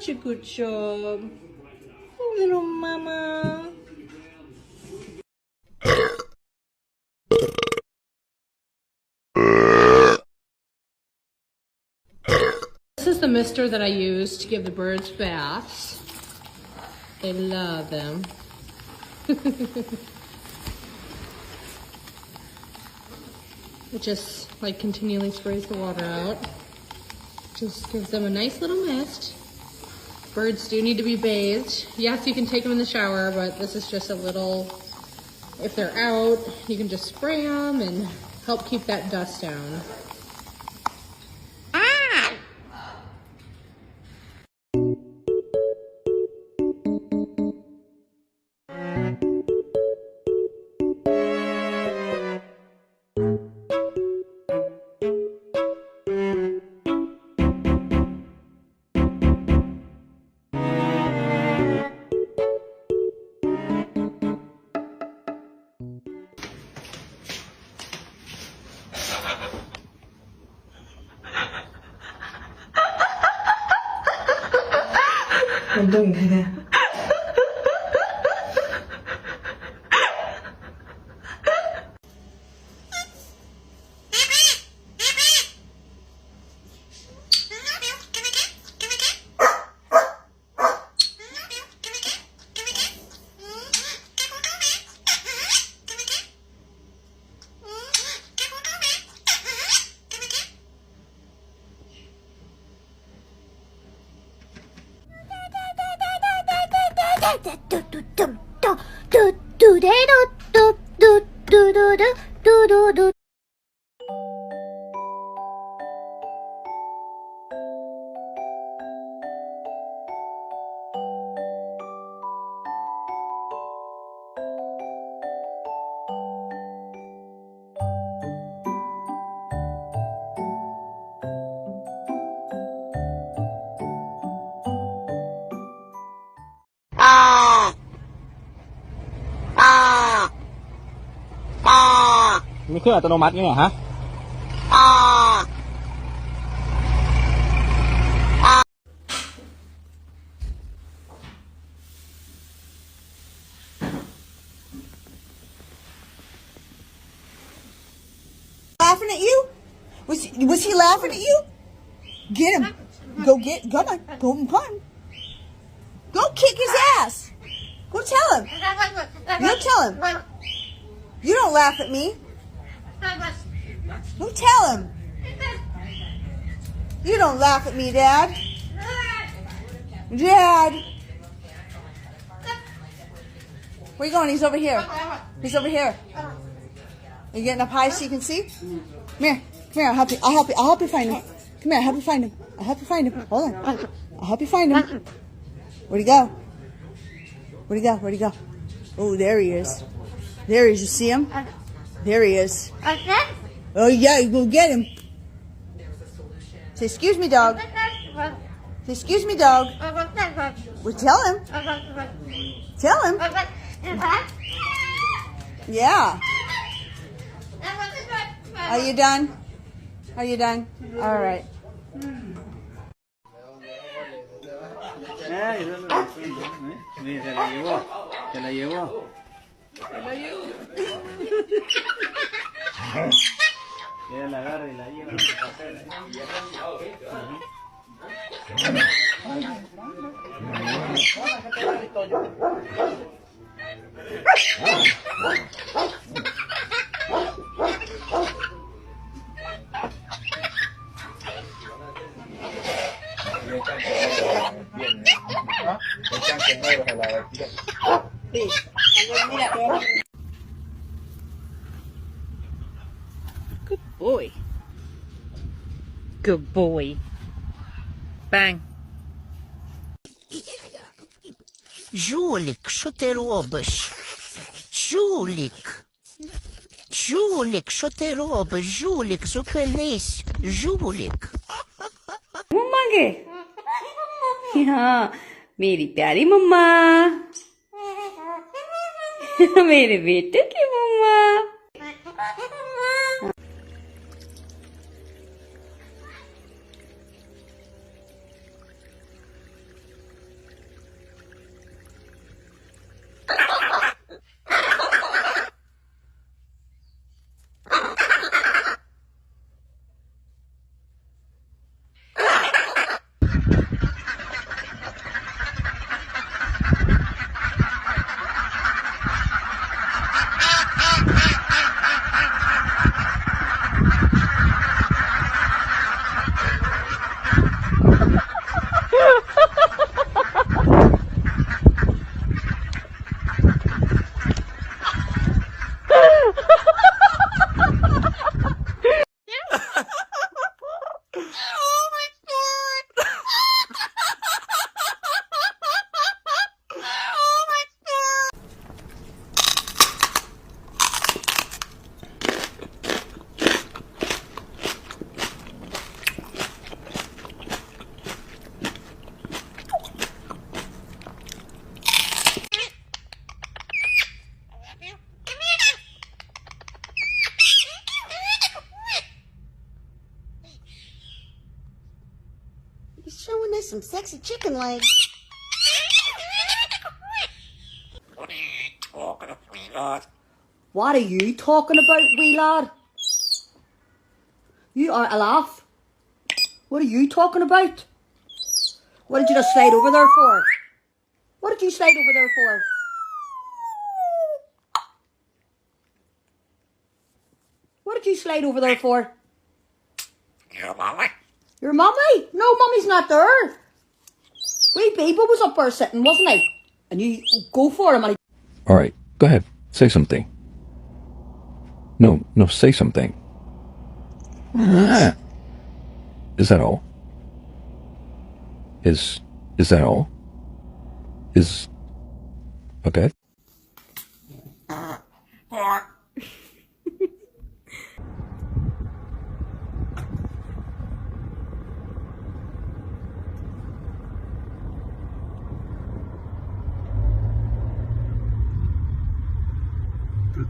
Such a good job. Oh, little mama. This is the mister that I use to give the birds baths. They love them. It just like continually sprays the water out. Just gives them a nice little mist. Birds do need to be bathed. Yes, you can take them in the shower, but this is just a little, if they're out, you can just spray them and help keep that dust down. 운동이 되네.มีเครื่องอัตโนมัติเนี่ยฮะ Laughing at you? Was he laughing at you? Get him. Come on. Come on. Go kick his ass. Go tell him. You tell him. You don't laugh at me. Go tell him. You don't laugh at me, Dad. Dad. Where you going? He's over here. He's over here. Are you getting up high so you can see? Come here. Come here. I'll help you. I'll help you find him. Come here. I'll help you find him. I'll help you find him. Hold on. I'll help you find him. Where'd he go? Where'd he go? Where'd he go? Oh, there he is. There he is. You see him? There he is. Oh, yeah. You go get him. Say, excuse me, dog. Say, excuse me, dog. Well, tell him. Tell him. Yeah. Are you done? Are you done? All right. Se la llevó. Se la llevó. Ella la agarra y la lleva Good boy. Good boy. Bang. Жулік, що ти робиш? Жулік. Жулік, що ти робиш? Жулік, зупинись. Жулік. मम्मा के हाँ मेरी प्यारी मम्मा मेरे बेटे की मम्मा some sexy chicken legs. What are you talking about, wee lad? You are a laugh. What are you talking about? What did you just slide over there for? What did you slide over there for? What did you slide over there for? Your mommy. Your mummy? No, mummy's not there. Wee Beeble was up there sitting, wasn't he? And you go for him and All right, go ahead. Say something. No, say something. Ah. Is that all? Is that all? Is okay?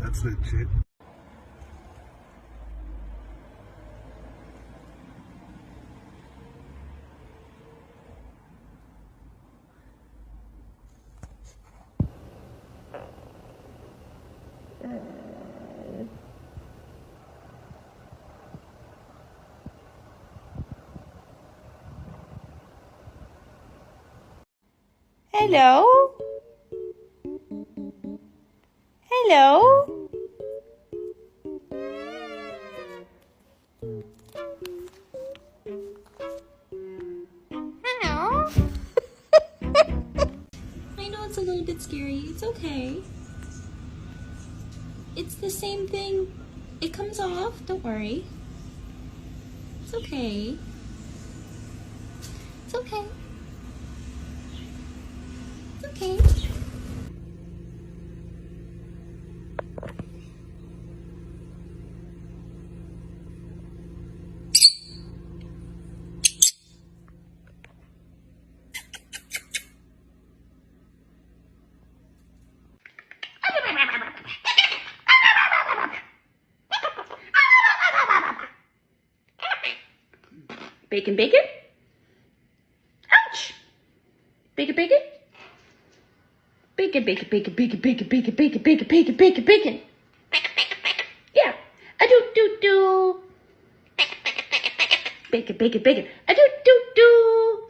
That's legit. Hello? Hello? Hello? I know it's a little bit scary. It's okay. It's the same thing. It comes off. Don't worry. It's okay. It's okay. It's okay. Bacon, bacon? Ouch! Bacon, bacon? Bacon, bacon, bacon, bacon, bacon, bacon, bacon, bacon, bacon, bacon, bacon. Yeah. A do do do. Bacon, bacon, bacon. A do do do.